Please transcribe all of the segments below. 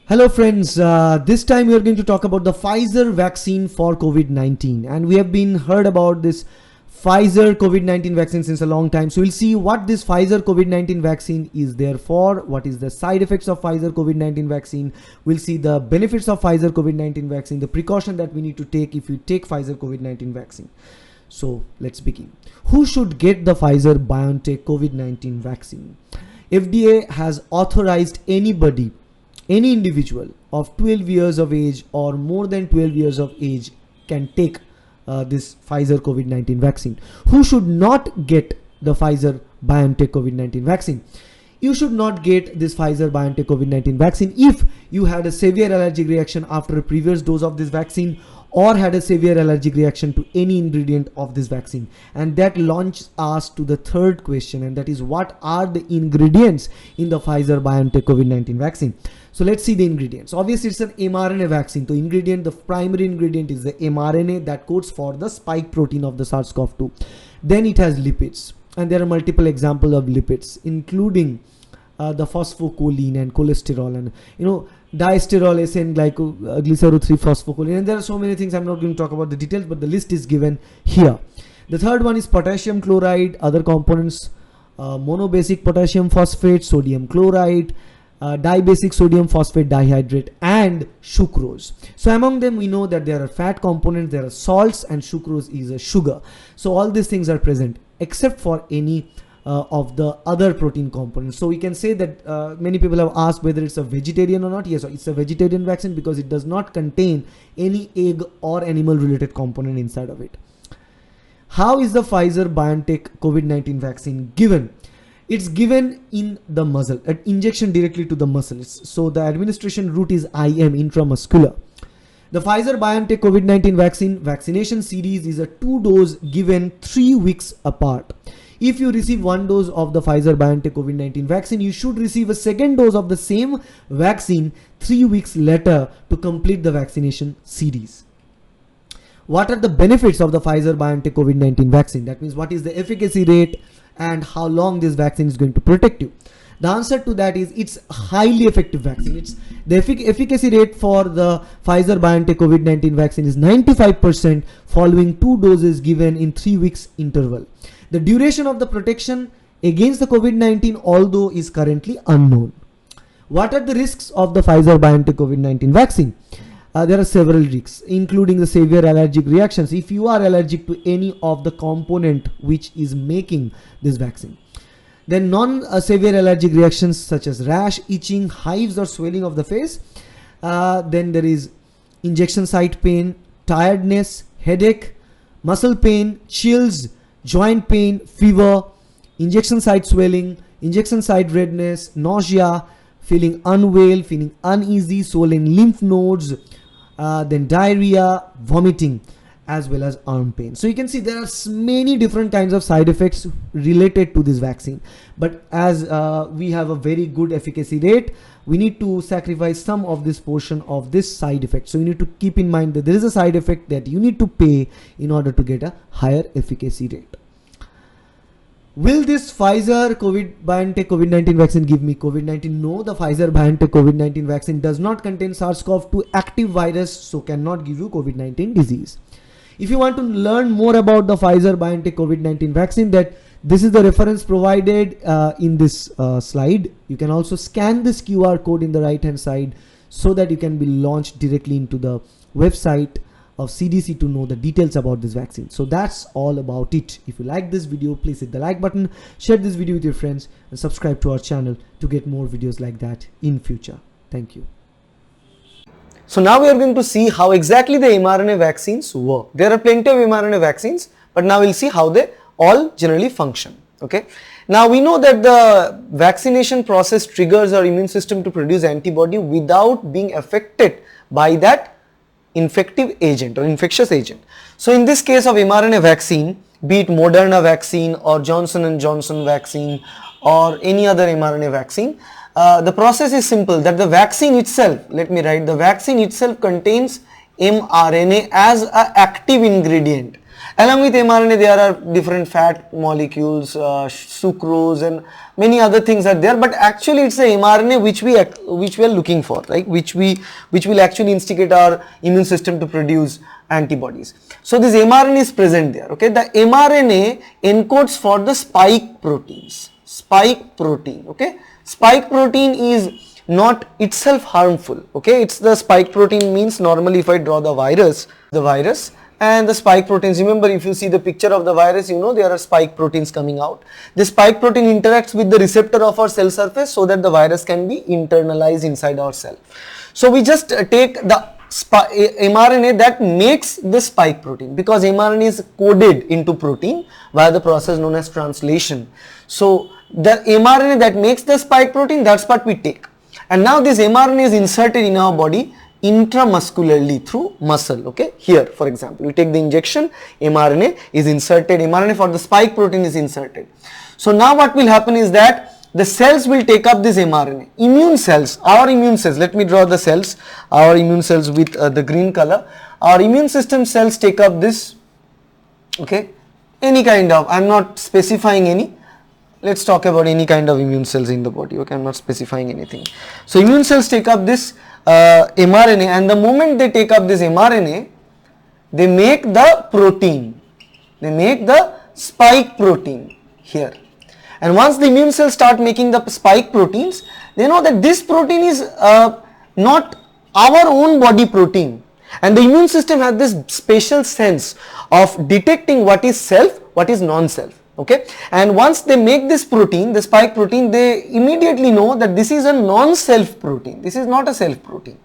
Hello friends, this time we are going to talk about the Pfizer vaccine for COVID-19, and we have been heard about this Pfizer COVID-19 vaccine since a long time. So we'll see what this Pfizer COVID-19 vaccine is there for, what is the side effects of Pfizer COVID-19 vaccine. We'll see the benefits of Pfizer COVID-19 vaccine, the precaution that we need to take if you take Pfizer COVID-19 vaccine. So let's begin. Who should get the Pfizer BioNTech COVID-19 vaccine? FDA has authorized any individual of 12 years of age or more than 12 years of age can take this Pfizer COVID-19 vaccine. Who should not get the Pfizer BioNTech COVID-19 vaccine? You should not get this Pfizer BioNTech COVID-19 vaccine if you had a severe allergic reaction after a previous dose of this vaccine, or had a severe allergic reaction to any ingredient of this vaccine. And that launches us to the third question, and that is, what are the ingredients in the Pfizer BioNTech COVID-19 vaccine? So let's see the ingredients. Obviously it's an mRNA vaccine. The primary ingredient is the mRNA that codes for the spike protein of the SARS-CoV-2. Then it has lipids, and there are multiple examples of lipids, including the phosphocholine and cholesterol, and diasterol, SN glycero 3 phosphocholine, and there are so many things. I'm not going to talk about the details, but the list is given here. The third one is potassium chloride, other components, monobasic potassium phosphate, sodium chloride, dibasic sodium phosphate dihydrate, and sucrose. So among them we know that there are fat components, there are salts, and sucrose is a sugar. So all these things are present except for any of the other protein components. So we can say that many people have asked whether it's a vegetarian or not. Yes, it's a vegetarian vaccine because it does not contain any egg or animal related component inside of it. How is the Pfizer BioNTech COVID-19 vaccine given? It's given in the muscle, an injection directly to the muscles. So the administration route is IM, intramuscular. The Pfizer BioNTech COVID-19 vaccination series is a 2-dose given 3 weeks apart. If you receive 1 dose of the Pfizer BioNTech COVID-19 vaccine, you should receive a second dose of the same vaccine 3 weeks later to complete the vaccination series. What are the benefits of the Pfizer BioNTech COVID-19 vaccine? That means what is the efficacy rate and how long this vaccine is going to protect you. The answer to that is it's a highly effective vaccine. The efficacy rate for the Pfizer BioNTech COVID-19 vaccine is 95% following 2 doses given in 3 weeks interval. The duration of the protection against the COVID-19 although is currently unknown. What are the risks of the Pfizer BioNTech COVID-19 vaccine? There are several risks, including the severe allergic reactions if you are allergic to any of the component which is making this vaccine. Then non-severe allergic reactions such as rash, itching, hives or swelling of the face. Then there is injection site pain, tiredness, headache, muscle pain, chills, joint pain, fever, injection site swelling, injection site redness, nausea, feeling unwell, feeling uneasy, swollen lymph nodes, then diarrhea, vomiting, as well as arm pain. So you can see there are many different kinds of side effects related to this vaccine, but as we have a very good efficacy rate, we need to sacrifice some of this portion of this side effect. So you need to keep in mind that there is a side effect that you need to pay in order to get a higher efficacy rate. Will this Pfizer BioNTech COVID-19 vaccine give me COVID-19? No, the Pfizer BioNTech COVID-19 vaccine does not contain SARS-CoV-2 active virus, so cannot give you COVID-19 disease. If you want to learn more about the Pfizer BioNTech COVID-19 vaccine, this is the reference provided in this slide. You can also scan this QR code in the right hand side so that you can be launched directly into the website of CDC to know the details about this vaccine. So that's all about it. If you like this video, please hit the like button, share this video with your friends, and subscribe to our channel to get more videos like that in future. Thank you. So now we are going to see how exactly the mRNA vaccines work. There are plenty of mRNA vaccines, but now we'll see how they all generally function. Okay. Now we know that the vaccination process triggers our immune system to produce antibody without being affected by that infective agent or infectious agent. So in this case of mRNA vaccine, be it Moderna vaccine or Johnson & Johnson vaccine or any other mRNA vaccine, the process is simple, that the vaccine itself, the vaccine itself contains mRNA as an active ingredient, Along with mRNA, there are different fat molecules, sucrose, and many other things are there. But actually, it's the mRNA which we are looking for, right? Which will actually instigate our immune system to produce antibodies. So this mRNA is present there. Okay, the mRNA encodes for the spike proteins. Spike protein. Okay, spike protein is not itself harmful. Okay, it's the spike protein means normally if I draw the virus and the spike proteins, remember if you see the picture of the virus, you know there are spike proteins coming out. The spike protein interacts with the receptor of our cell surface so that the virus can be internalized inside our cell. So we just take the mRNA that makes the spike protein, because mRNA is coded into protein via the process known as translation. So the mRNA that makes the spike protein, that's what we take. And now this mRNA is inserted in our body intramuscularly through muscle. Okay, here for example we take the injection, mRNA is inserted, mRNA for the spike protein is inserted. So now what will happen is that the cells will take up this mRNA. Immune cells, our immune cells, let me draw the cells, our immune cells with the green color. Our immune system cells take up this, okay, any kind of, I am not specifying any, let's talk about any kind of immune cells in the body. Okay, I am not specifying anything. So immune cells take up this mRNA, and the moment they take up this mRNA, they make the protein, they make the spike protein here. And once the immune cells start making the spike proteins, they know that this protein is not our own body protein, and the immune system has this special sense of detecting what is self, what is non-self. Okay, and once they make this protein, the spike protein, they immediately know that this is a non-self protein, this is not a self protein.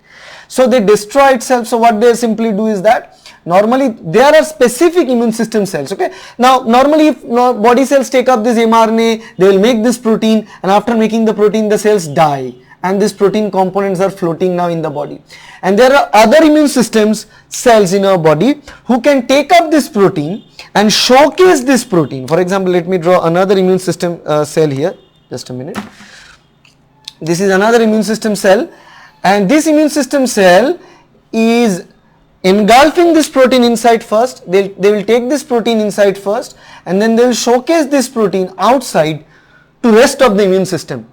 So they destroy itself. So what they simply do is that normally there are specific immune system cells. Okay, now normally if body cells take up this mRNA, they will make this protein, and after making the protein the cells die, and these protein components are floating now in the body. And there are other immune systems cells in our body who can take up this protein and showcase this protein. For example, let me draw another immune system cell here, just a minute. This is another immune system cell, and this immune system cell is engulfing this protein inside first. They will take this protein inside first, and then they will showcase this protein outside to rest of the immune system.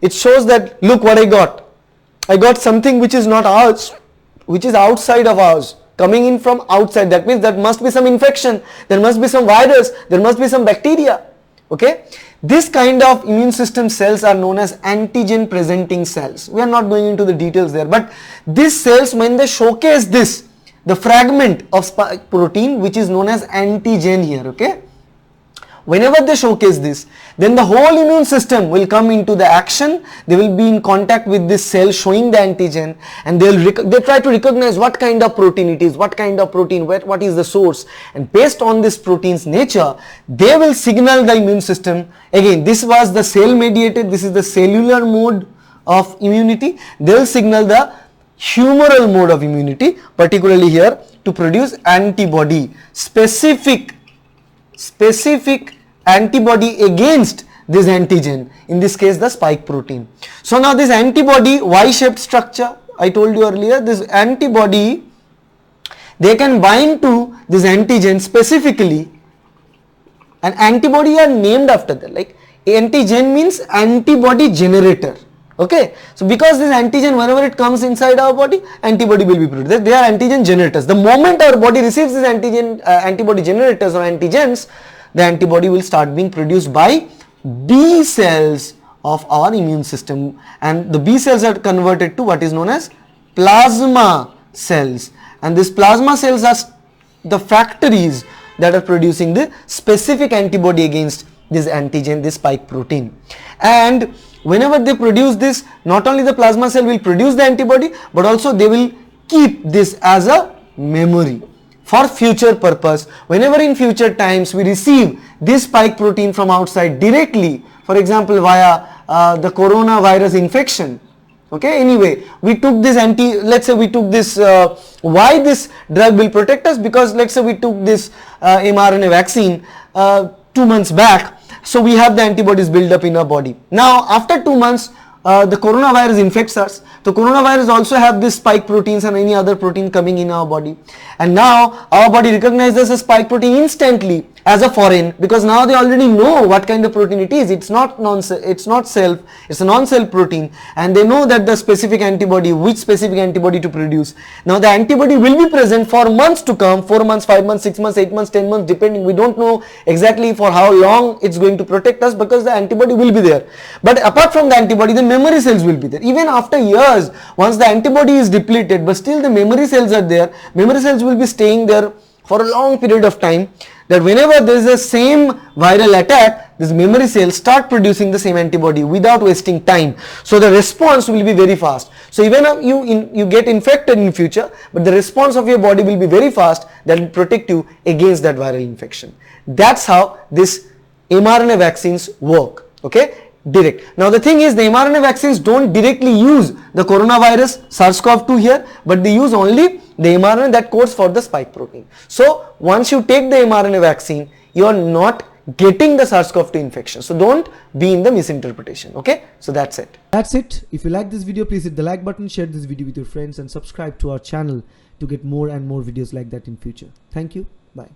It shows that, look what I got something which is not ours, which is outside of ours, coming in from outside. That means there must be some infection, there must be some virus, there must be some bacteria. Okay, this kind of immune system cells are known as antigen presenting cells. We are not going into the details there, but these cells, when they showcase this, the fragment of spike protein which is known as antigen here, okay, whenever they showcase this, then the whole immune system will come into the action. They will be in contact with this cell showing the antigen, and they try to recognize what kind of protein it is, what kind of protein, what is the source, and based on this protein's nature, they will signal the immune system. Again, this was the cell mediated, this is the cellular mode of immunity. They will signal the humoral mode of immunity, particularly here, to produce antibody, specific antibody against this antigen, in this case the spike protein. So now this antibody, Y-shaped structure, I told you earlier, this antibody, they can bind to this antigen specifically, and antibody are named after that, like antigen means antibody generator. Okay, so because this antigen, whenever it comes inside our body, antibody will be produced. They are antigen generators. The moment our body receives this antigen, antibody generators or antigens, the antibody will start being produced by B cells of our immune system, and the B cells are converted to what is known as plasma cells, and these plasma cells are the factories that are producing the specific antibody against this antigen, this spike protein. And whenever they produce this, not only the plasma cell will produce the antibody, but also they will keep this as a memory for future purpose. Whenever in future times we receive this spike protein from outside directly, for example via the coronavirus infection, okay, anyway, we took this let's say we took this, why this drug will protect us? Because let's say we took this mRNA vaccine 2 months back, so we have the antibodies built up in our body. Now after 2 months, the coronavirus infects us. The coronavirus also have this spike proteins and any other protein coming in our body, and now our body recognizes a spike protein instantly as a foreign, because now they already know what kind of protein it is. It's not self, it's a non-self protein, and they know that the specific antibody, which specific antibody to produce. Now the antibody will be present for months to come, 4 months, 5 months, 6 months, 8 months, 10 months, depending. We don't know exactly for how long it's going to protect us, because the antibody will be there. But apart from the antibody, the memory cells will be there. Even after years, once the antibody is depleted, but still the memory cells are there, memory cells will be staying there for a long period of time, that whenever there is a same viral attack, these memory cells start producing the same antibody without wasting time. So the response will be very fast. So even if you get infected in future, but the response of your body will be very fast, that will protect you against that viral infection. That's how this mRNA vaccines work. Okay, direct. Now the thing is, the mRNA vaccines don't directly use the coronavirus SARS-CoV-2 here, but they use only the mRNA that codes for the spike protein. So once you take the mRNA vaccine, you are not getting the SARS-CoV-2 infection. So don't be in the misinterpretation. Okay, so that's it. That's it. If you like this video, please hit the like button, share this video with your friends, and subscribe to our channel to get more and more videos like that in future. Thank you. Bye.